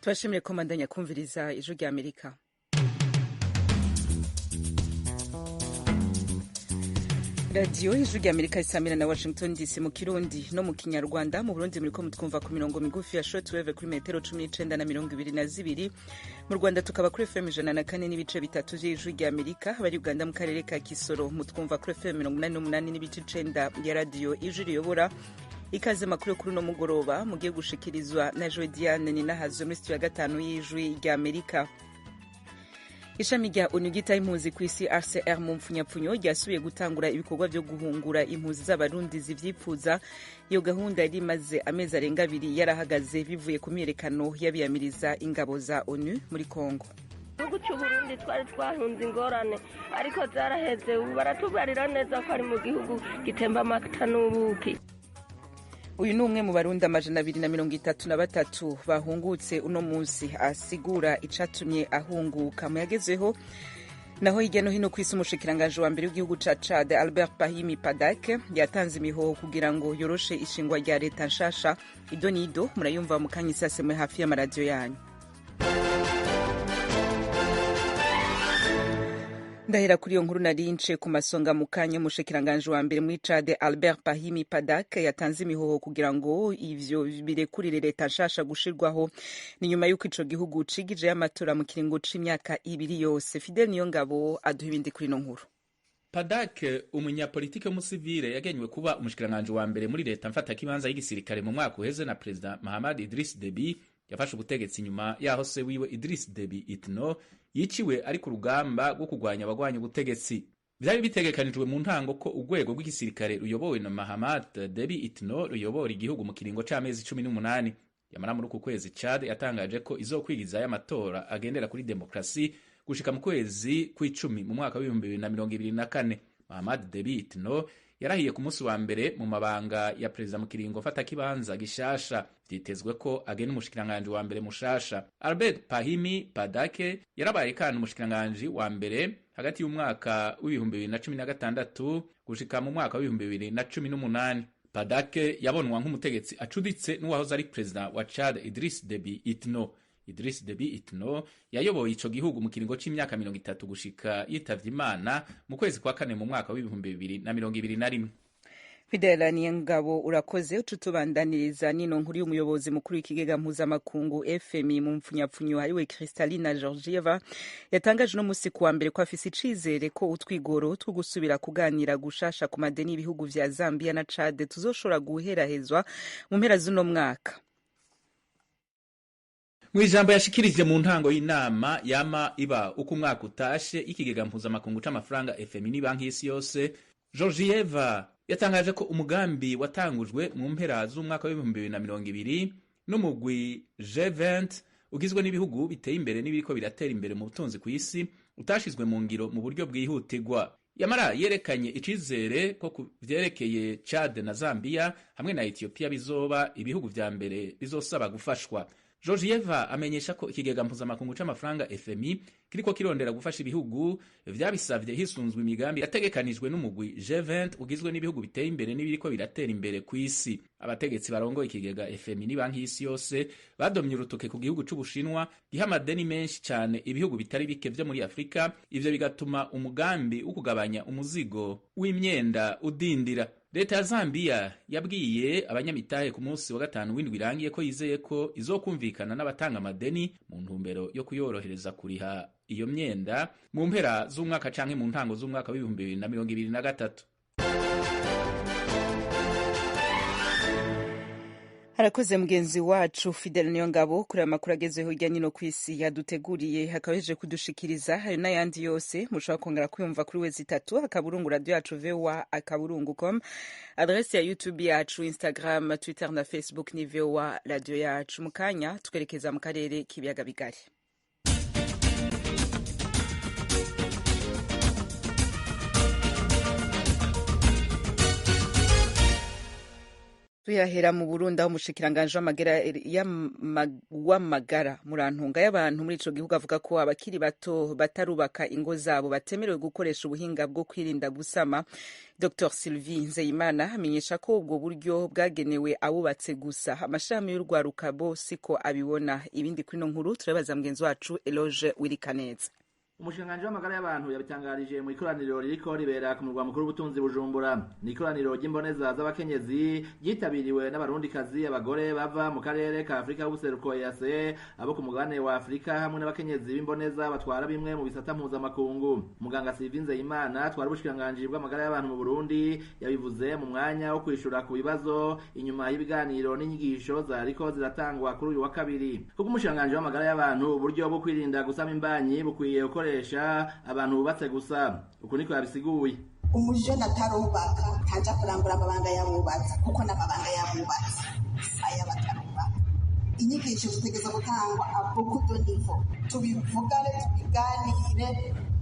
Turashimire ko mandanya kumviriza ijwi rya Amerika. Radio ijwi rya Amerika isamira na Washington DC mu Kirundi no mu Kinyarwanda. Mu Burundi muriko mutwumva ku mirongo migufi ya shortwave kuri metero 19 na 22. Mu Rwanda tukaba kuri FM 104 n'ibice bitatu vy'ijwi rya Amerika. Abari Uganda mu karere ka Kisoro mutwumva kuri FM 88 n'ibice 9 ya radio ijwi riyobora. Ikaze makuru kuri no mugoroba mugiye gushikirizwa na Joe Diane ni nahazo muri studio ya 5 y'ijwi rya Amerika. Ishami rya ONU ryitaye impunzi ku isi RCR mu mpfunyapfunyo ryasubiye gutangura ibikorwa vyo guhungura impunzi z'abarundi zivyifuza. Iyo gahunda yari imaze amezi arenga 2 yarahagaze bivuye ku myiyerekano y'abiyamiriza ingabo za ONU muri Kongo. Igihugu c'Uburundi twari twahunze ingorane ariko zaraheze, ubu baratubarira neza ko ari mu gihugu gitemba amata n'ubuki. Uyu ni umwe mu Barundi 233 bahungutse uno munsi, asigura icatumye ahunguka. Mu yagezeho naho hirya no hino kw'isi, umushikiranganje wa mbere w'igihugu ca Chad Albert Pahimi Padak yatanze imihoho kugira ngo yoroshe ishingwa rya leta nshasha. Ido nido murayumva mu kanya isasemwe hafi y'amaradiyo yanyu. Ndahera kuri iyo nkuru narince ku masonga mu kanya. Umushikiranganje wa mbere muri Chad Albert Pahimi Padak yatanze imihoho kugira ngo ivyo birekurire leta nshasha gushirwaho. Ni nyuma y'uko ico gihugu cigije y'amatora mu kiringo c'imyaka 2 yose. Fidel Niyongabo aduha ibindi kuri no nkuru. Padak, umunyapolitike w'umusivile yagenywe kuba umushikiranganje wa mbere muri leta mfata kibanza y'igisirikare mu mwaka uheze na President Mahamat Idriss Deby, yafashe ubutegetsi nyuma yaho se wiwe Idriss Deby Itno yiciwe ari ku rugamba rwo kurwanya abagwanya ubutegetsi. Vyari bitegekanijwe mu ntango ko urwego rw'igisirikare ruyobowe na Mahamat Deby Itno ruyobora igihugu mu kiringo c'amezi 18. Yamara muri uku kwezi Chad yatangaje ko izokwigiza y'amatora agendera kuri demokrasi gushika mu kwezi kw'icumi mu mwaka wa 2024. Mahamat Deby Itno yarahiye ku munsi wa mbere mu mabanga ya perezida mu kiringo fata kibanza gishasha. Vyitezwe ko agena umushikiranganje wa mbere mushasha. Albert Pahimi Padake yarabaye kandi umushikiranganje wa mbere hagati y'umwaka w'2016 gushika mu mwaka wa 2018. Padake yabonwa nk'umutegetsi acuditse n'uwahoze ari perezida wa Chad Idriss Deby Itno. Idriss Deby Itno yayoboye ico gihugu mu kiringo c'imyaka 30 gushika yitavye Imana mu kwezi kwa kane mu mwaka wa 2021. Fidela Niyongabo urakoze. Ututubandaniriza nino nkuru y'umuyobozi mukuru w'ikigega mpuzamakungu FMI mu mpfunyapfunyo hariwe Kristalina Georgieva yatangaje no musi kuwa mbere ko afise icizere ko utwigoro two gusubira kuganira gushasha ku madeni y'ibihugu vya Zambia na Chad tuzoshobora guherahezwa mu mpera z'uno mwaka. Mwijambo yashikirije mu ntango y'inama yama iba uko umwaka utashe ikigega mpuzamakungu c'amafaranga FMI ni banki y'isi yose, Georgieva yatangaje ko umugambi watangujwe mu mpera z'umwaka wa 2020 n'umugwi G20 ugizwe n'ibihugu biteye imbere n'ibiriko biratera imbere mu butunzi ku isi utashizwe mu ngiro mu buryo bwihutirwa. Yamara yerekanye icizere ko vyerekeye Chad na Zambia hamwe na Ethiopia bizoba ibihugu vya mbere bizosaba gufashwa. Georgieva amenyesha ko ikigega mpuzamakungu c'amafaranga FMI kiriko kirondera gufasha ibihugu vyabisavye hisunzwe imigambi yategekanijwe n'umugwi G20 ugizwe n'ibihugu biteye imbere n'ibiriko biratera imbere ku isi. Abategetsi barongoye ikigega FMI ni banki y'isi yose badomye urutoke ku gihugu c'Ubushinwa giha amadeni menshi cane ibihugu bitari bike vyo muri Afrika, ivyo bigatuma umugambi wo kugabanya umuzigo w'imyenda udindira. Leta ya Zambia yabwiye abanyamitahe ku munsi wa gatanu w'indwi irangiye ko yizeye ko izokumvikana n'abatanga amadeni mu ntumbero yo kuyorohereza kuriha iyo myenda mu mpera z'umwaka canke mu ntango z'umwaka wa 2023. Harakoze mugenzi wacu Fidel Niyongabo kuri amakuru agezeho hirya no kw'isi yaduteguriye hakabeje kudushikiriza. Hari n'ayandi yose mushobora kongera kuyumva kuri wezi 3 akaburungu radio yacu voa@akaburungu.com, adresse ya YouTube yacu, Instagram, Twitter na Facebook ni voa radio yacu. Mukanya twerekeza mu karere k'ibiyaga bigari. tuyahera mu Burundi aho umushikiranganje w'amagara murantunga y'abantu muri ico gihugu avuga ko abakiri bato batarubaka ingo zabo batemerewe gukoresha ubuhinga bwo kwirinda gusama. Dr Sylvie Nzeyimana amenyesha ko ubwo buryo bwagenewe abubatse gusa. Amashami y'urwaruka bo siko abibona. Ibindi kuri no nkuru turabaza mugenzi wacu Eloge Wirikaneza. Umushikiranganji w'amagara y'abantu yabitangarije mu ikoraniro ririko ribera ku murwa mukuru w'ubutunzi Bujumbura. Ni ikoraniro ry'imboneza z'abakenyezi ryitabiriwe n'abarundikazi abagore bava mu karere ka Afrika y'ubuseruko EAC, abo ku mugabane wa Afrika hamwe n'abakenyezi b'imboneza batwara bimwe mu bisata mpuzamakungu. Muganga Sylvie Nzeyimana twari ubushikiranganji bw'amagara y'abantu mu Burundi yabivuze mu mwanya wo kwishura ku bibazo inyuma y'ibiganiro n'inyigisho zariko ziratangwa kuri uyu wa kabiri. Kuko umushikiranganji w'amagara y'abantu uburyo bwo kwirinda gusama imbanyi bukwiye abantu bubatse gusa. Uko niko yabisiguye. Umujene atarubaka ntaja kurangura amabanga y'abubatsi kuko n'amabanga y'abubatsi aya batarubaka. Inyigisho zitegeza gutangwa abuku do nivo tubivugane tubiganire.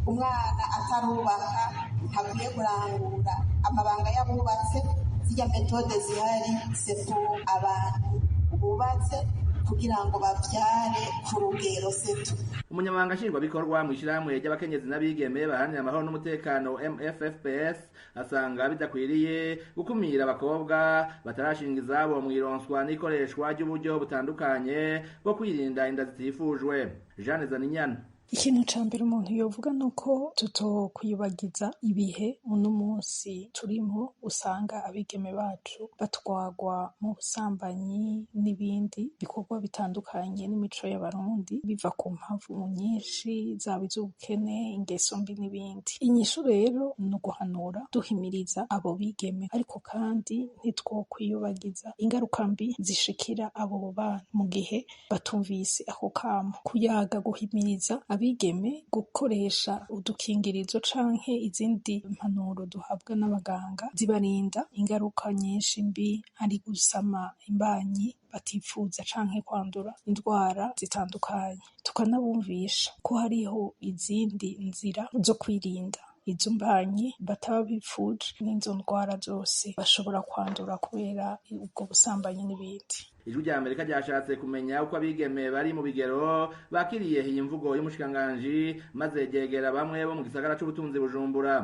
Umwana atarubaka ntakwiye kurangura amabanga y'abubatsi. Zirya metode zihari sefu abantu bubatse kugira ngo bavyare ku rugero setu. Umunyamabanga nshingwabikorwa mw'ishirahamwe ry'abakenyezi n'abigeme baharanira amahoro n'umutekano MFFPS asanga bidakwiriye gukumira abakobwa batarashinga izabo mw'ironswa n'ikoreshwa ry'uburyo butandukanye bwo kwirinda inda zitifujwe. Jeanne Zaninyana: ikintu ca mbere umuntu yovuga nuko tutokwibagiza ibihe uno munsi turimo, usanga abigeme bacu batwagwa mu busambanyi n'ibindi bikorwa bitandukanye n'imico y'abarundi biva ku mpamvu nyinshi, zaba iz'ubukene, ingeso mbi n'ibindi. Inyishu rero ni uguhanura duhimiriza abo bigeme, ariko kandi ntitwokwiyobagiza ingaruka mbi zishikira abo bana mu gihe batumvise ako kamo. Kuyaga guhimiriza abigeme gukoresha udukingirizo canke izindi mpanuro duhabwa n'abaganga zibarinda ingaruka nyinshi mbi, ari gusama imbanyi batifuza canke kwandura indwara zitandukanye. Tukanabumvisha ko hariho izindi nzira zo kwirinda izo mbanyi bataba bifuje n'izo ndwara zose bashobora kwandura kubera ubwo busambanyi n'ibindi. Ijwi rya Amerika ryashatse kumenya uko abigeme bari mu bigero bakiriye iyi mvugo y'umushikiranganji maze ryegera bamwe bo mu gisagara c'ubutunzi Bujumbura.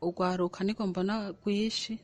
Urwaruka niko mbona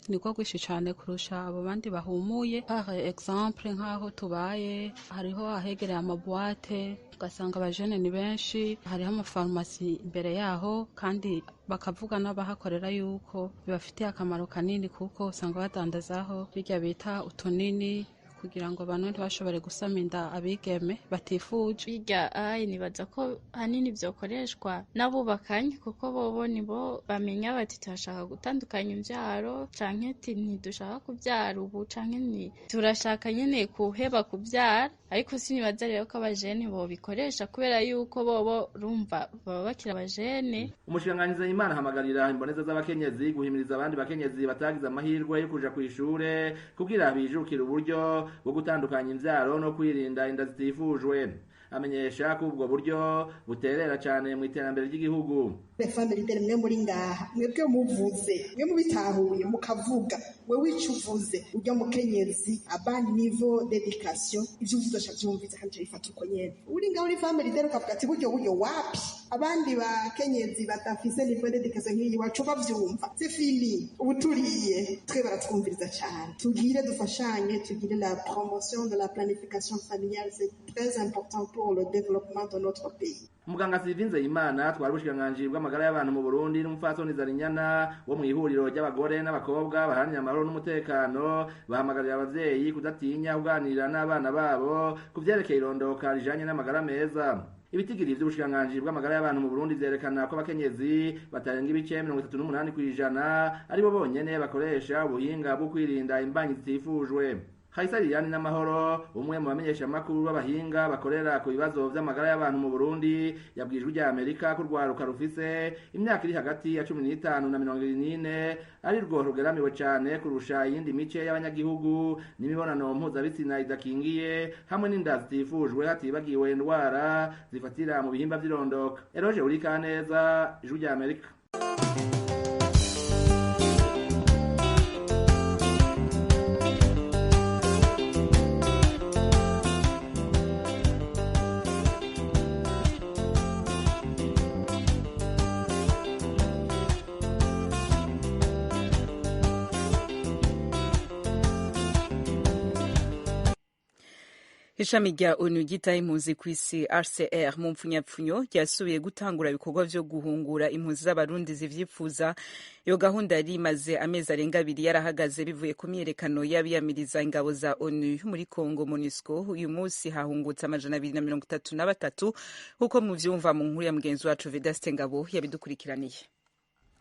niko rwishi cane kurusha abo bandi bahumuye. Par exemple nk'aho tubaye hariho ahegereye amabuwate, ugasanga abajene ni benshi, hariho amafarumasi imbere yaho, kandi bakavuga n'abahakorera yuko bibafitiye akamaro kanini kuko usanga badandazaho birya bita utunini kugira ngo abantu ntibashobore gusama inda abigeme batifuje. Birya nibaza ko hanini vyokoreshwa n'abubakanye kuko bobo nibo bamenya bati turashaka gutandukanya imvyaro canke ntidushaka kuvyara ubu canke turashaka nyene kuheba kuvyara, ariko sinibaza rero ko abajene bobikoresha kubera yuko bobo rumva baba bakira abajene. Umushikiranganji Nzeyimana ahamagarira imboneza z'abakenyezi guhimiriza abandi bakenyezi batagize amahirwe yo kuja kw'ishure kugira bijukire uburyo bwo gutandukanya imvyaro no kwirinda inda zitifujwe. Amenyesha ko ubwo buryo buterera cyane mu iterambere ry'igihugu. Family leader mwe muri ngaha mwebwe muvuze mwe mubitahuye mukavuga we wicuvuze ujya mukenyezi abandi niveau d'education ivyo uzosha byumviza kandi bifata uko nyene uri ngaho uri family leader ukavuga ati buryo wapi abandi bakenyezi batafise niveau d'education nk'iyi wacu bavyumva c'est fini ubuturiye twe baratwumviriza cyane. Tugire dufashanye, tugire la promotion de la planification familiale, c'est très important pour le développement de notre pays. Muganga Sylvie Nzeyimana twari ubushikiranganji bw'amagara y'abantu mu Burundi n'umupfasoni Zarinyana wo mu ihuriro ry'abagore n'abakobwa baharanira amahoro n'umutekano bahamagarira abavyeyi kudatinya kuganira n'abana babo ku vyerekeye irondoka rijanye n'amagara meza. Ibitigiri vy'ubushikiranganji bw'amagara y'abantu mu Burundi vyerekana ko abakenyezi batarenga ibice 38% aribo bonyene bakoresha ubuhinga bwo kwirinda imbanyi zitifujwe. Haisa Liliane n'amahoro umwe mu bamenyesha makuru b'abahinga bakorera ku bibazo vy'amagara y'abantu mu Burundi yabwijwe rya Amerika ko rwaruka rufise imyaka iri hagati ya 15 na 24 ari rwo rugeramiwe cyane kurusha iyindi mice y'abanyagihugu n'imibonano mpuzabitsina idakingiye hamwe n'inda zitifujwe hatibagiwe indwara zifatira mu bihimba vy'irondoka. Eroje Urikaneza, Ijwi rya Amerika. ishami rya onu ryitaye impunzi ku isi RCR mu mpfunyapfunyo ryasubiye gutangura ibikorwa vyo guhungura impunzi z'abarundi zivyifuza. Iyo gahunda yari imaze amezi arenga abiri yarahagaze bivuye ku myiyerekano y'abiyamiriza ingabo za onu muri Congo MONUSCO. Uyu munsi hahungutse 233 kuko muvyumva mu nkuru ya mugenzi wacu Vedaste Ngabo yabidukurikiraniye.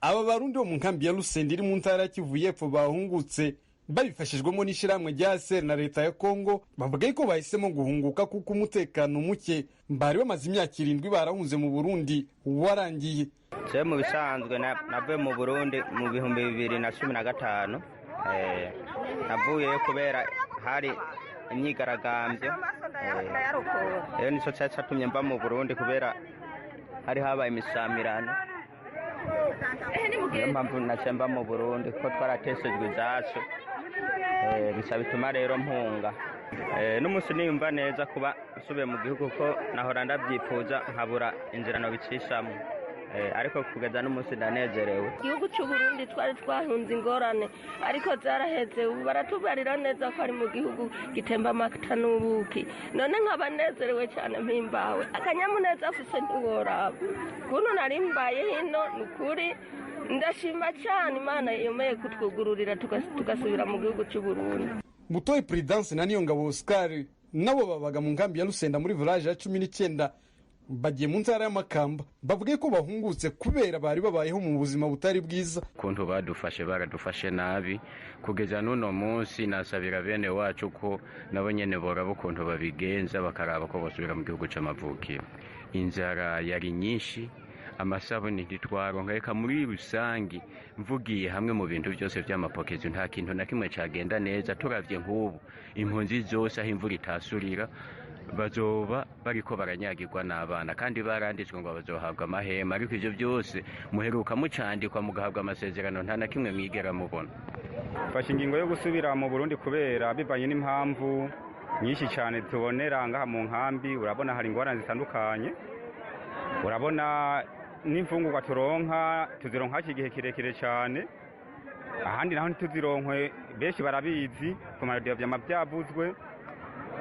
Aba barundi bo mu nkambi ya Lusenda iri mu ntara ya Kivu y'Epfo bahungutse babifashijwemo n'ishiramwe rya SR na leta ya Kongo. Bavuga ko bahisemo guhunguka kuko umutekano muke bari bamaze imyaka 7 barahunze mu Burundi warangiye. Je mu bisanzwe navuye mu Burundi mu 2015 navuye kubera hari imyigaragambyo nico cyatumye mba mu Burundi kubera hari habaye imisamirano. Niyo mpamvu nacemba mu Burundi ko twarateshejwe izacu bisa bituma rero mpunga. N'umunsi niyumva neza kuba nsubiye mu gihugu ko nahora ndabyifuza nkabura inzira no bicishamo, ariko kugeza n'umunsi ndanezerewe. Igihugu cy'u Burundi twari twahunze ingorane ariko zaraheze ubu baratubarira neza ko ari mu gihugu gitemba amata n'ubuki. None nkaba nezerewe cyane mpimbawe akanyamuneza afise ntiworaba kuno nari mbaye hino nukuri. Ndashima cyane Imana yemeye kutwugururira tugasubira mu gihugu cy'u Burundi. Mutoyi Prudence na Niyongabo Oscar nabo babaga mu nkambi ya Lusenda muri village ya 19 bagiye mu ntara y'Amakamba. Bavuga ko bahungutse kubera bari babayeho mu buzima butari bwiza. Kuntu baradufashe nabi kugeza nuno munsi. Nasabira bene wacu ko nabo nyene borabo kuntu babigenza bakaraba ko basubira mu gihugu c'amavukiro. Inzara yari nyinshi, amasabuni ntitwaronka. Reka muri rusangi mvugiye hamwe mu bintu byose by'amapokezi nta kintu na kimwe cagenda neza. Turavye nk'ubu impunzi zose aho imvura itasurira bazoba bariko baranyagirwa n'abana kandi baranditswe ngo bazohabwa amahema, ariko ivyo byose muheruka mucandikwa mugahabwa amasezerano nta na kimwe mwigera mubona. Fasha ingingo yo gusubira mu Burundi kubera bivanye n'impamvu nyinshi cyane tubonera ngaha mu nkambi. Urabona hari ingorane zitandukanye, urabona n'imfungurwa tuzironka igihe kirekire cyane, ahandi naho ntituzironkwe. Benshi barabizi ku maradiyo byavuzwe,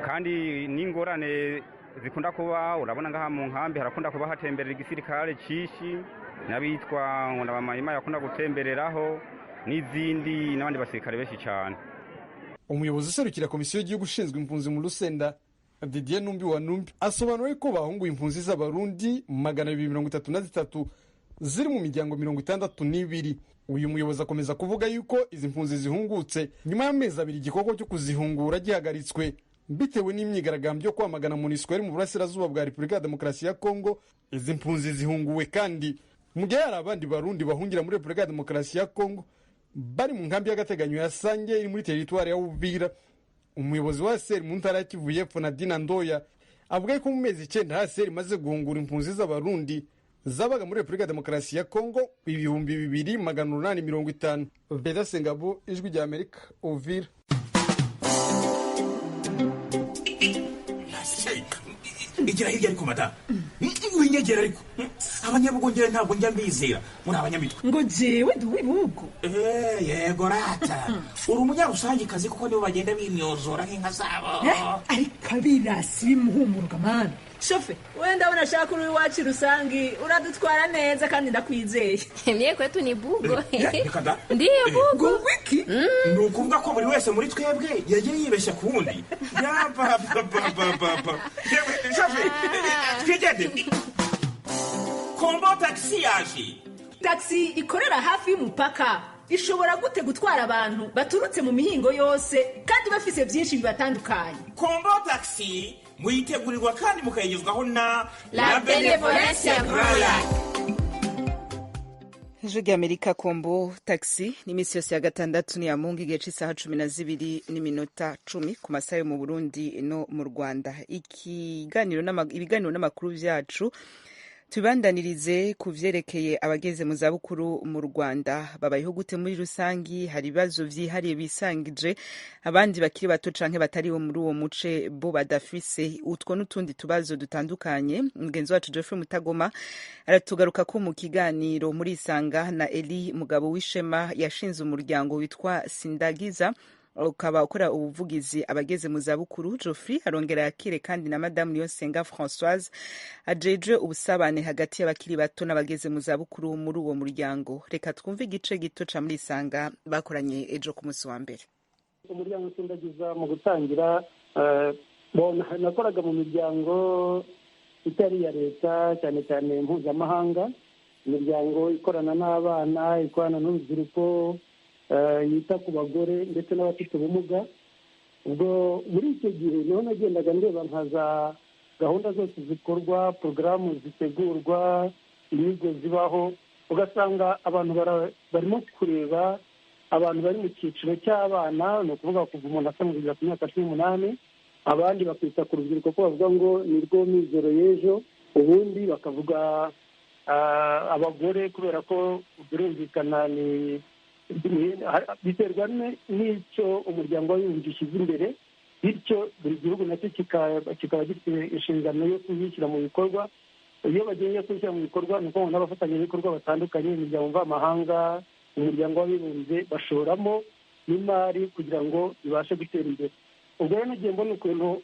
kandi n'ingorane zikunda kuba. Urabona ngaha mu nkambi harakunda kuba hatemberera igisirikare cishi n'abitwa ngo n'abamahima yakunda gutembereraho n'izindi n'abandi basirikare benshi cyane. Umuyobozi userukira komisiyo y'igihugu ushinzwe impunzi mu Lusenda Didier Numbi wa Numbi asobanuye ko bahunguye impunzi z'abarundi 233 ziri mu miryango 62. Uyu muyobozi akomeza kuvuga yuko izi mpunzi zihungutse nyuma y'amezi abiri igikorwa cyo kuzihungura gihagaritswe bitewe n'imyigaragambyo yo kwamagana MONUSCO mu burasirazuba bwa Repubulika ya Demokarasi ya Kongo. Izi mpunzi zihunguwe kandi mu gihe hari abandi barundi bahungira muri Repubulika ya Demokarasi ya Kongo bari mu nkambi y'agateganyo ya Sange iri muri teritwari ya Uvira. Umuyobozi wa SR mu ntara ya Kivu y'Epfo Nadina Ndoya avuga ko mu mezi 9 SR imaze guhungura impunzi z'abarundi zabaga muri Repubulika ya Demokarasi ya Kongo 2850. Vedaste Ngabo, Ijwi rya Amerika, Uvira. Igira hirya ariko mata winyegera ariko abanyabugongera ntabwo njya mbizera muri abanyamitwe ngo jewe ndi wibugo. Yego rata uri umunyarusangi kazi kuko nibo bagenda bimyozora nk'inka zabo. Ariko abirasi bimuhumuruka mana. Shofe wenda unashaka uri wacu rusangi uradutwara neza kandi ndakwizeye. Mie kwetu ni bugo. Ndiyo bugo. Wiki nukuvuga ko buri wese muri twebwe yagiye yibeshya kundi. Yapapa. Shofe twigende. Kombo taxi yaje. Taxi ikorera hafi y'umupaka ishobora gute gutwara abantu baturutse mu mihingo yose kandi bafise byinshi bibatandukanye. Kombo taxi muyitegurirwa kandi mukayigezwaho na La Benevolencia Royal. Ijwi rya Amerika. Kombo taxi ni imisi yose ya gatandatu ni ya Mungu igihe c'isaha 12:10 ku masaha yo mu Burundi no mu Rwanda. Ibiganiro n'amakuru vyacu tubandanirize ku vyerekeye abageze mu zabukuru mu Rwanda. Babayeho gute muri rusangi? Hari ibibazo vyihariye bisangije abandi bakiri bato canke batari muri uwo muce bo badafise utwo n'utundi tubazo dutandukanye. Mugenzi wacu Geoffrey Mutagoma aratugaruka ko mu kiganiro muri Isanga na Eli Mugabo w'Ishema yashinze umuryango witwa Sindagiza ukaba ukora ubuvugizi abageze mu zabukuru. Geoffrey arongera yakire kandi na Madame Niyonsenga Françoise ajejwe ubusabane hagati y'abakiri bato n'abageze mu zabukuru muri uwo muryango. Reka twumve igice gito ca muri Isanga bakoranye ejo ku munsi wa mbere. Umuryango Sindagiza mu gutangira nakoraga mu miryango itari iya leta cyane cyane mpuzamahanga, imiryango ikorana n'abana, ikorana n'urubyiruko, yita ku bagore ndetse n'abafite ubumuga. Ubwo muri icyo gihe niho nagendaga ndeba nkaza gahunda zose zikorwa, porogaramu zitegurwa, inyigo zibaho, ugasanga abantu barimo kureba abantu bari mu cyiciro cy'abana, ni ukuvuga kuva umuntu asa kugera ku myaka 18, abandi bakita ku rubyiruko ko bavuga ngo ni rwo mizero y'ejo, ubundi bakavuga abagore kubera ko birumvikana biterwa n'icyo umuryango w'abibumbye ushyize imbere, bityo buri gihugu nacyo kikaba gifite inshingano yo kuzishyira mu bikorwa. Iyo bagiye kuzishyira mu bikorwa ni uko n'abafatanyabikorwa batandukanye, imiryango mvamahanga, umuryango w'abibumbye bashoramo n'imari kugira ngo ibashe gutera imbere. Ubwo rero nagiye mbona ukuntu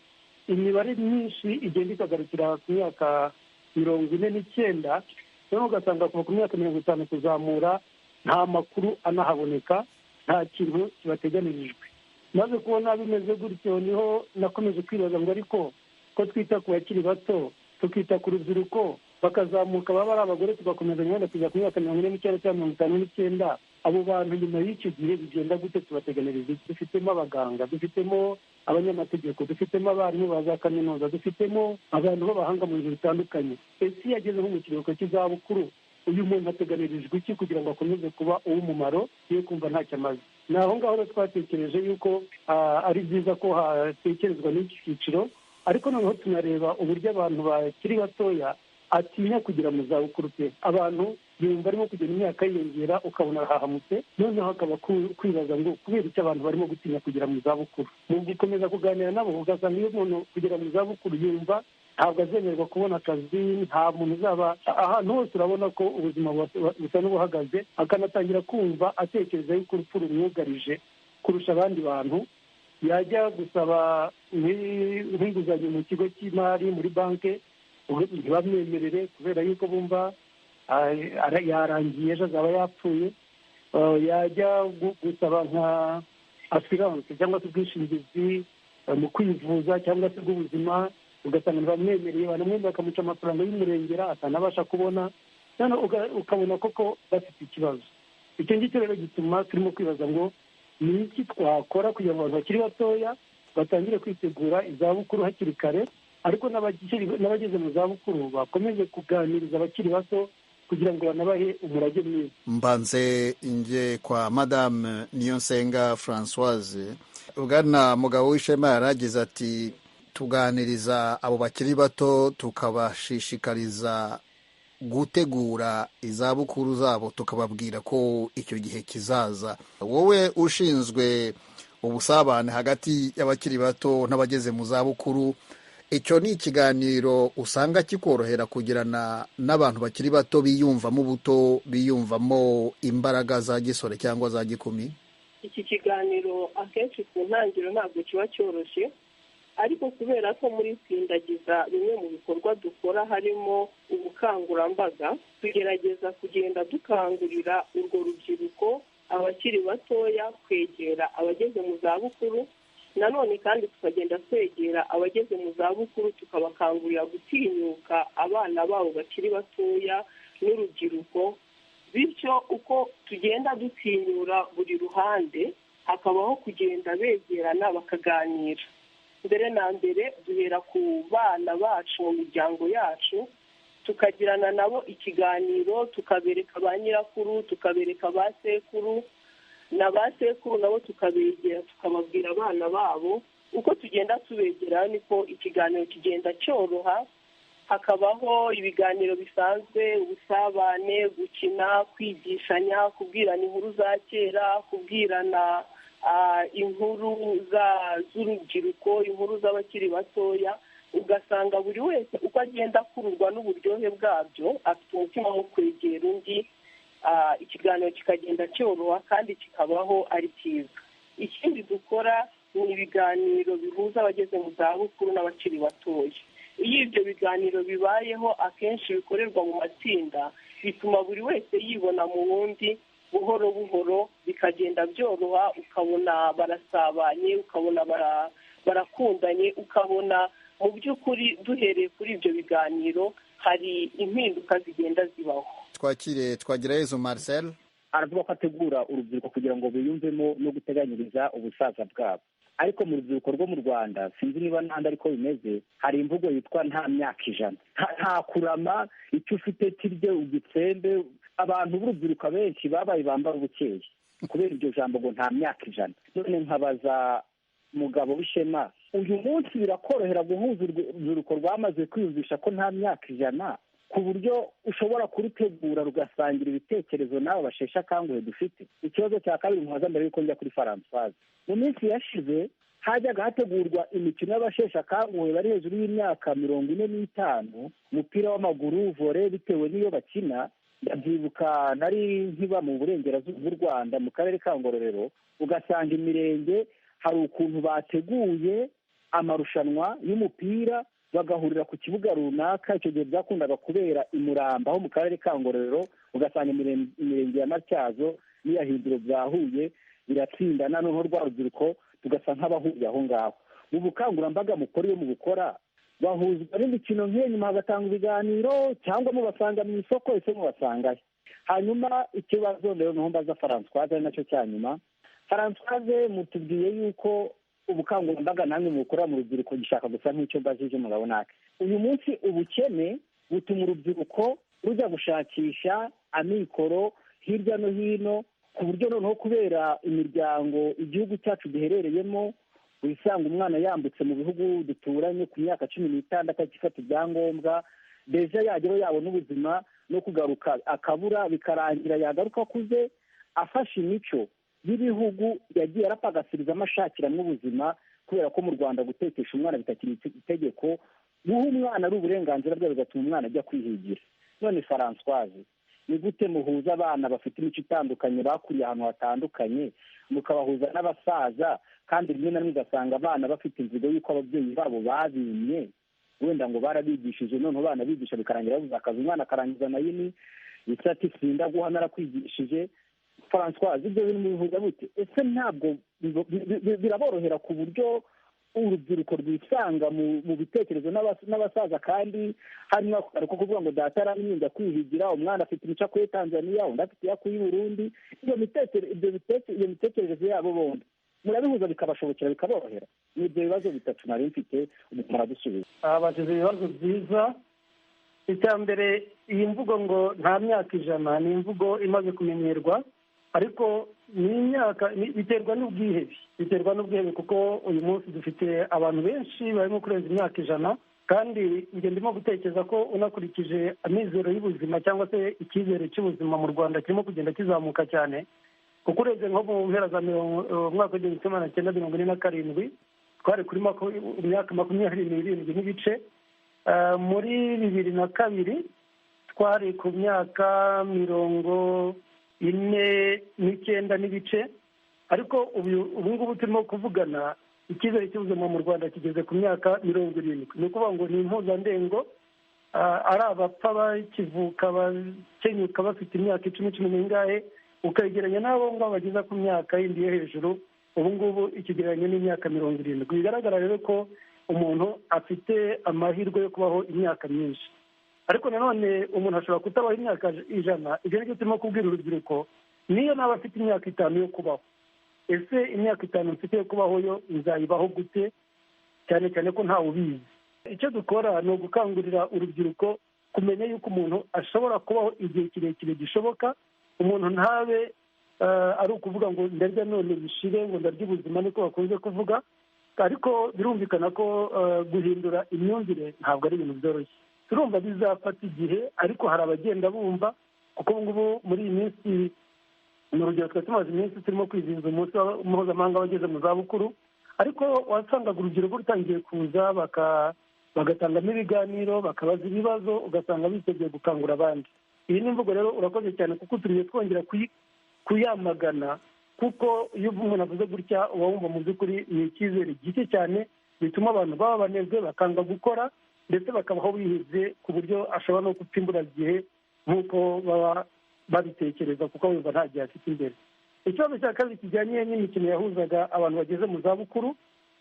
imibare myinshi igenda ikagarukira ku myaka 49, noneho ugasanga kuva ku myaka 50 kuzamura nta makuru anahaboneka, nta kintu kibateganirijwe. Maze kubona bimeze gutyo niho nakomeje kwibaza ngo ariko ko twita ku bakiri bato, tukita ku rubyiruko, bakazamuka baba ari abagore tugakomeza nyine kujya ku myaka 49 cyangwa 59, abo bantu nyuma y'icyo gihe bigenda gute? Tubateganiriza. Dufitemo abaganga, dufitemo abanyamategeko, dufitemo abarimu ba za kaminuza, dufitemo abantu b'abahanga mu bintu bitandukanye. Ese iyo ageze nko mu kiruhuko cy'izabukuru, uyu muntu ateganirijwe iki kugira ngo akomeze kuba uw'umumaro, yo kumva ntacyo amaze? Ni aho ngaho twatekereje yuko ari byiza ko hatekerezwa n'iki cyiciro, ariko noneho tunareba uburyo abantu bakiri batoya atinya kugira mu zabukuru pe. Abantu yumva arimo kugenda imyaka yiyongera, ukabona arahahamutse, noneho hakaba kwibaza ngo kubera icyo abantu barimo gutinya kugira mu zabukuru. Mu gukomeza kuganira nabo ugasanga iyo umuntu kugera mu zabukuru yumva ntabwo azemererwa kubona akazi, nta muntu uzaba ahantu hose, urabona ko ubuzima busa n'ubuhagaze, akanatangira kumva atekereza yuko urupfu rumwugarije kurusha abandi bantu. Yajya gusaba nk'inguzanyo mu kigo cy'imari, muri banki, ntibamwemerere kubera yuko bumva yarangiye, ejo azaba yapfuye. Yajya gusaba nka asiranse cyangwa se ubwishingizi mu kwivuza cyangwa se bw'ubuzima, ugasanga ntibamwemereye, banamwemerera bakamuca amafaranga y'umurengera atanabasha kubona, ukabona koko bafite ikibazo. Icyo ngicyo rero gituma turimo kwibaza ngo ni iki twakora kugira ngo abantu bakiri batoya batangire kwitegura izabukuru hakiri kare, ariko n'abageze mu zabukuru bakomeze kuganiriza abakiri bato kugira ngo banabahe umurage mwiza. Mbanze inge kwa Madame Niyonsenga Françoise. Bwana Mugabo w'Ishema yaragize ati tuganiriza abo bakiri bato, tukabashishikariza gutegura izabukuru zabo, tukababwira ko icyo gihe kizaza. Wowe ushinzwe ubusabane hagati y'abakiri bato n'abageze mu zabukuru, icyo ni ikiganiro usanga kikorohera kugirana n'abantu bakiri bato biyumvamo ubuto, biyumvamo imbaraga za gisore cyangwa za gikumi? Iki kiganiro akenshi ku ntangiriro ntabwo kiba cyoroshye, ariko kubera ko muri Sindagiza bimwe mu bikorwa dukora harimo ubukangurambaga, tugerageza kugenda dukangurira urwo rubyiruko, abakiri batoya, kwegera abageze mu zabukuru. Nanone kandi tukagenda twegera abageze mu zabukuru tukabakangurira gutinyuka abana babo bakiri batoya n'urubyiruko. Bityo uko tugenda dutinyura buri ruhande, hakabaho kugenda begerana bakaganira. Mbere na mbere duhera ku bana bacu mu miryango yacu, tukagirana nabo ikiganiro, tukabereka ba nyirakuru, tukabereka ba sekuru, na ba sekuru nabo tukabegera tukababwira abana babo. Uko tugenda tubegera niko ikiganiro kigenda cyoroha, hakabaho ibiganiro bisanzwe, ubusabane, gukina, kwigishanya, kubwirana inkuru za kera, kubwirana inkuru z'urubyiruko, inkuru z'abakiri batoya. Ugasanga buri wese uko agenda akururwa n'uburyohe bwabyo, afite umutima wo kwegera undi, ikiganiro kikagenda cyoroha kandi kikabaho ari cyiza. ikindi dukora ni ibiganiro bihuza abageze mu zabukuru n'abakiri batoya. Iyo ibyo biganiro bibayeho akenshi bikorerwa mu matsinda, bituma buri wese yibona mu wundi buhoro buhoro, bikagenda byoroha, ukabona barasabanye, ukabona barakundanye, ukabona mu by'ukuri duhereye kuri ibyo biganiro hari impinduka zigenda zibaho. Twakire Twagirayezu Marcel. Aravuga ko ategura urubyiruko kugira ngo biyumvemo no guteganyiriza ubusaza bwabo, ariko mu rubyiruko rwo mu Rwanda sinzi niba n'ahandi ariko bimeze, hari imvugo yitwa nta myaka ijana, nta kurama, icyo ufite kirye ugitsembe. Abantu b'urubyiruko benshi babaye bambara ubukeye kubera iryo jambo ngo nta myaka ijana. None nkabaza Mugabo w'Ishema, uyu munsi birakorohera guhuza urubyiruko rwamaze kwiyumvisha ko nta myaka ijana, ku buryo ushobora kurutegura rugasangira ibitekerezo n'abo basheshe akanguhe dufite? Ikibazo cya kabiri muhaza mbere y'uko njya kuri Françoise, mu minsi yashize hajyaga hategurwa imikino y'abasheshe akanguhe bari hejuru y'imyaka 45, umupira w'amaguru, volley, bitewe n'iyo bakina. Ndabyibuka nari nkiba mu burengerazuba bw'u Rwanda mu karere ka Ngororero, ugasanga imirenge hari ukuntu bateguye amarushanwa y'umupira, bagahurira ku kibuga runaka. Icyo gihe byakundaga kubera i Muramba ho mu karere ka Ngororero, ugasanga imirenge ya Matyazo n'iya Hindiro byahuye biratsindana, noneho rwa rubyiruko tugasa nk'abahuriye aho ngaho. Mu bukangurambaga mukora iyo mu gukora bahuzwa n'imikino nk'iyo, nyuma hagatanga ibiganiro, cyangwa mubasanga mu isoko, ese mubasangayo. Hanyuma ikibazo rero niho mbaza Françoise, ari nacyo cya nyuma. Françoise, mutubwiye yuko ubukangurambaga namwe mukora mu rubyiruko gishaka gusa nk'icyo mbajije murabona. Uyu munsi ubukene butuma urubyiruko rujya gushakisha amikoro hirya no hino, ku buryo noneho kubera imiryango igihugu cyacu giherereyemo, wisanga umwana yambutse mu bihugu duturanye ku myaka 16 akifata ibyangombwa, deja yagero yabona ubuzima no kugaruka akabura, bikarangira yagaruka akuze afashe imico y'ibihugu yagiye arapagasiriza amashakiramo ubuzima, kubera ko mu Rwanda gutekesha umwana bitakiri itegeko, guha umwana ari uburenganzira bwe, bigatuma umwana ajya kwihigira. None Françoise, ni gute muhuza abana bafite imico itandukanye, bakuriye ahantu hatandukanye, mukabahuza n'abasaza, kandi rimwe na rimwe ugasanga abana bafite inzigo y'uko ababyeyi babo babimye, wenda ngo barabigishije, noneho abana bigisha bikarangira babuze akazi, umwana akarangiza mayini ati sinda guha narakwigishije. Françoise, ibyo bintu mubivuga gute? Ese ntabwo biraborohera ku buryo urubyiruko rwisanga mu bitekerezo n'abasaza, kandi harimo ariko kuvuga ngo data araminda kwihigira, umwana afite imico akuye Tanzania, undi afite iyo akuye Burundi. Iyo mitekerereze yabo bombi murabihuza bikabashobokera, bikaborohera? Ni ibyo bibazo bitatu nari mfite, muradusubiza. Abashyize ibibazo byiza. Icya mbere, iyi mvugo ngo nta myaka ijana ni imvugo imaze kumenyerwa, ariko ni imyaka biterwa n'ubwihebe, kuko uyu munsi dufite abantu benshi barimo kurenza imyaka ijana, kandi njye ndimo gutekereza ko unakurikije amizero y'ubuzima cyangwa se icyizere cy'ubuzima mu Rwanda kirimo kugenda kizamuka cyane, kuko urebye nko mu mpera za mwaka w'igihumbi kimwe magana cyenda 47 twari kuri imyaka 27 n'ibice, muri 2002 twari ku myaka 49 n'ibice, ariko ubu ngubu turimo kuvugana icyizere cy'ubuzima mu Rwanda kigeze ku myaka 70. ni ukuvuga ngo ni impuzandengo, ari abapfa bakivuka bakenyuka bafite imyaka 10 n'ingahe, ukagereranya n'abo ngabo bageza ku myaka yindi yo hejuru, ubu ngubu ikigereranyo n'imyaka 70. Bigaragara rero ko umuntu afite amahirwe yo kubaho imyaka myinshi, ariko nanone umuntu ashobora kutabaho imyaka 100. Ibyo ni byo turimo kubwira urubyiruko, niyo naba afite imyaka 5 yo kubaho, ese imyaka 5 mfite yo kubaho yo nzayibaho gute? Cyane cyane ko ntawe ubizi. Icyo dukora ni ugukangurira urubyiruko kumenya yuko umuntu ashobora kubaho igihe kirekire gishoboka. Umuntu ntabe ari ukuvuga ngo ndarya none bishire, ngo ndarya ubuzima, niko bakunze kuvuga. Ariko birumvikana ko guhindura imyumvire ntabwo ari ibintu byoroshye. Turumva bizafata igihe, ariko hari abagenda bumva, kuko ubu ngubu muri iyi minsi, mu rugero twari tumaze iminsi turimo kwizihiza umunsi mpuzamahanga w'abageze mu zabukuru, ariko wasangaga urubyiruko rutangiye kuza bagatangamo ibiganiro, bakabaza ibibazo, ugasanga biteguye gukangura abandi. Iyi ni imvugo rero urakoze cyane, kuko turiye twongera kuyamagana kuko iyo umuntu avuze gutya uba wumva mu by'ukuri ni icyizere gike cyane bituma abantu baba banezwe bakanga gukora ndetse bakabaho bihize ku buryo ashobora no gupfa imburagihe nk'uko baba babitekereza kuko bumva nta gihe afite imbere. Ikibazo cya kabiri kijyanye n'imikino yahuzaga abantu bageze mu zabukuru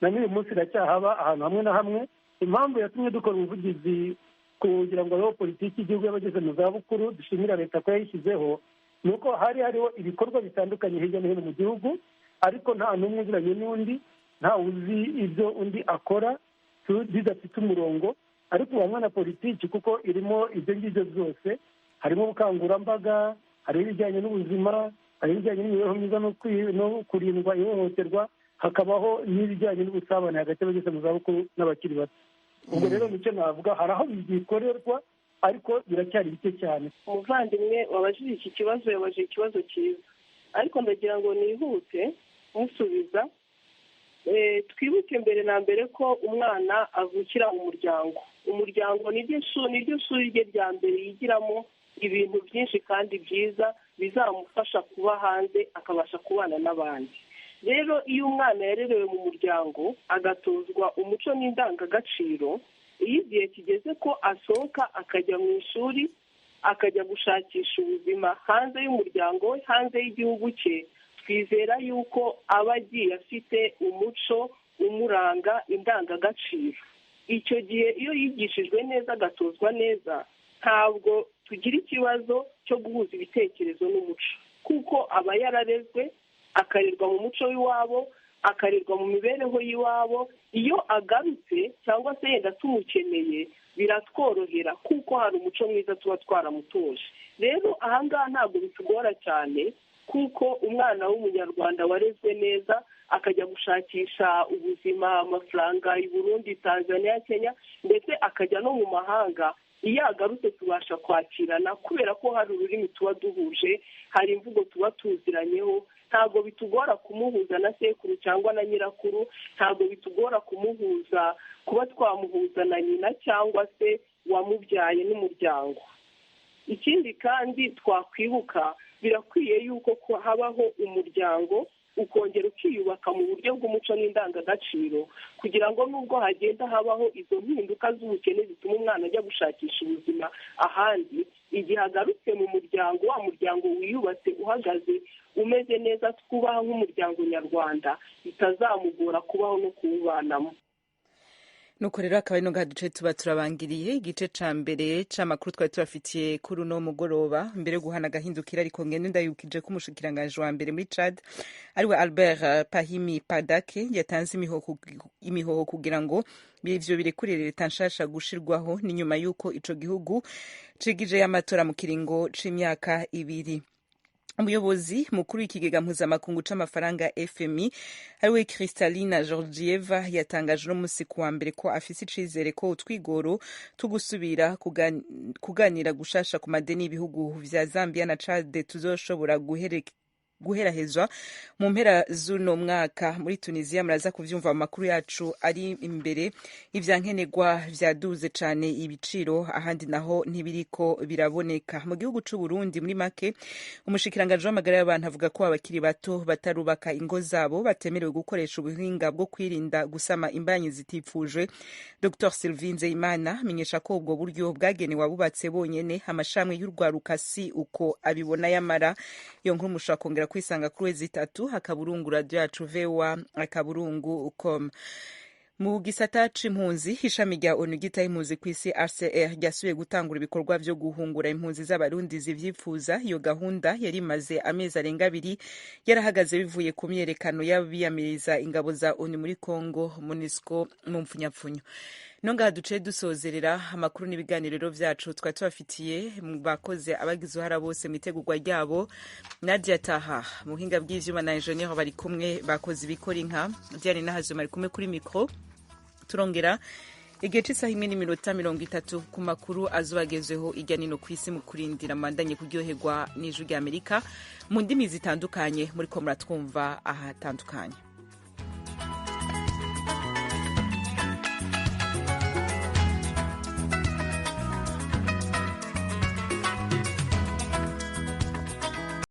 na n'uyu munsi iracyahaba ahantu hamwe na hamwe. Impamvu yatumye dukora ubuvugizi kugira ngo habeho politiki y'igihugu y'abageze mu zabukuru dushimira leta ko yayishyizeho ni uko hariho ibikorwa bitandukanye hirya no hino mu gihugu ariko nta n'umwe uziranye n'undi, ntawe uzi ibyo undi akora bidafite umurongo. Ariko hamwe na politiki kuko irimo ibyo ngibyo byose, harimo ubukangurambaga, harimo ibijyanye n'ubuzima, harimo ibijyanye n'imibereho myiza no kurindwa ihohoterwa, hakabaho n'ibijyanye n'ubusabane hagati y'abageze mu zabukuru n'abakiri bato. Ubwo rero nicyo navuga, hari aho bikorerwa ariko biracyari bike cyane. Umuvandimwe wabajije iki kibazo yabajije ikibazo cyiza, ariko ndagira ngo nihute musubiza. Twibuke mbere na mbere ko umwana avukira umuryango. Umuryango niryo shuri rye rya mbere yigiramo ibintu byinshi kandi byiza bizamufasha kuba hanze akabasha kubana n'abandi. Rero iyo umwana yarerewe mu muryango agatozwa umuco n'indangagaciro, iyo igihe kigeze ko asohoka akajya mu ishuri akajya gushakisha ubuzima hanze y'umuryango we, hanze y'igihugu cye, twizera yuko aba agiye afite umuco umuranga, indangagaciro. Icyo gihe iyo yigishijwe neza agatozwa neza, ntabwo tugira ikibazo cyo guhuza ibitekerezo n'umuco, kuko aba yararezwe akarerwa mu muco w'iwabo, akarerwa mu mibereho y'iwabo. Iyo agarutse cyangwa se yenda tumukeneye biratworohera kuko hari umuco mwiza tuba twaramutoje. Rero ahangaha ntabwo bitugora cyane kuko umwana w'umunyarwanda warezwe neza akajya gushakisha ubuzima, amafaranga i Burundi, Tanzania, Kenya ndetse akajya no mu mahanga, iyo agarutse tubasha kwakirana kubera ko hari ururimi tuba duhuje, hari imvugo tuba tuziranyeho. Ntabwo bitugora kumuhuza na sekuru cyangwa na nyirakuru, ntabwo bitugora kumuhuza kuba twamuhuza na nyina cyangwa se wamubyaye n'umuryango. Ikindi kandi twakwibuka, birakwiye yuko habaho umuryango ukongera ukiyubaka mu buryo bw'umuco n'indangagaciro, kugira ngo nubwo hagenda habaho izo mpinduka z'ubukene zituma umwana ajya gushakisha ubuzima ahandi, igihe agarutse mu muryango, wa muryango wiyubatse uhagaze umeze neza, twubaha nk'umuryango nyarwanda, bitazamugora kubaho no kuwubanamo. Nuko rero akaba ino ngaha duce tuba turabangiriye igice ca mbere c'amakuru twari tubafitiye kuri uno mugoroba. Mbere yo guhana agahindukira ariko ngende ndayibukije ko umushikiranganji wa mbere muri Chad ariwe Albert Pahimi Padake yatanze imihoho kugira ngo ivyo birekurire leta nshasha gushirwaho, ni nyuma yuko ico gihugu cigije y'amatora mu kiringo c'imyaka 2. Umuyobozi mukuru w'ikigega mpuzamakungu c'amafaranga FMI ariwe Kristalina Georgieva yatangaje no musi kuwa mbere ko afise icizere ko utwigoro tugusubira kuganira gushasha ku madeni y'ibihugu vya Zambia na Chad tuzoshobora guherahezwa mu mpera z'uno mwaka. Muri Tunisia muraza kuvyumva mu makuru yacu ari imbere, ivyankenerwa vyaduze cane ibiciro, ahandi naho ntibiriko biraboneka. Mu gihugu c'u Burundi muri make, umushikiranganji w'amagara y'abantu avuga ko abakiri bato batarubaka ingo zabo batemerewe gukoresha ubuhinga bwo kwirinda gusama imbanyi zitifuje. Dr Sylvie Nzeyimana amenyesha ko ubwo buryo bwagenewe abubatse bonyene, amashami y'urwaruka si uko abibona. Yamara iyo nkuru mushobora kongera kwisanga kuri wezi3 akaburungu radio yacu VOA akaburungu.com. Mu gisata c'impunzi, ishami rya ONU ryitaye impunzi kw'isi RCR ryasubiye gutangura ibikorwa vyo guhungura impunzi z'abarundi zivyifuza. Iyo gahunda yari imaze amezi arenga 2 yarahagaze bivuye ku myerekano y'abiyamiriza ingabo za ONU muri Congo, MONUSCO mu mpfunyapfunyo. Nonga duce dusozerera amakuru n'ibiganiro vyacu twari tubafitiye. Bakoze abagize uruhara bose mu itegurwa ryabo, Nadia Taha mu buhinga bw'ivyuma na engineer bari kumwe, bakoze ibikora inka Diane Nahazo bari kumwe kuri micro. Turongera igihe c'isaha 1:30 ku makuru azobagezeho irya nino kw'isi mu kurindira mandanye kuryoherwa n'ijwi ry'Amerika mu ndimi zitandukanye muri ko muratwumva ahatandukanye.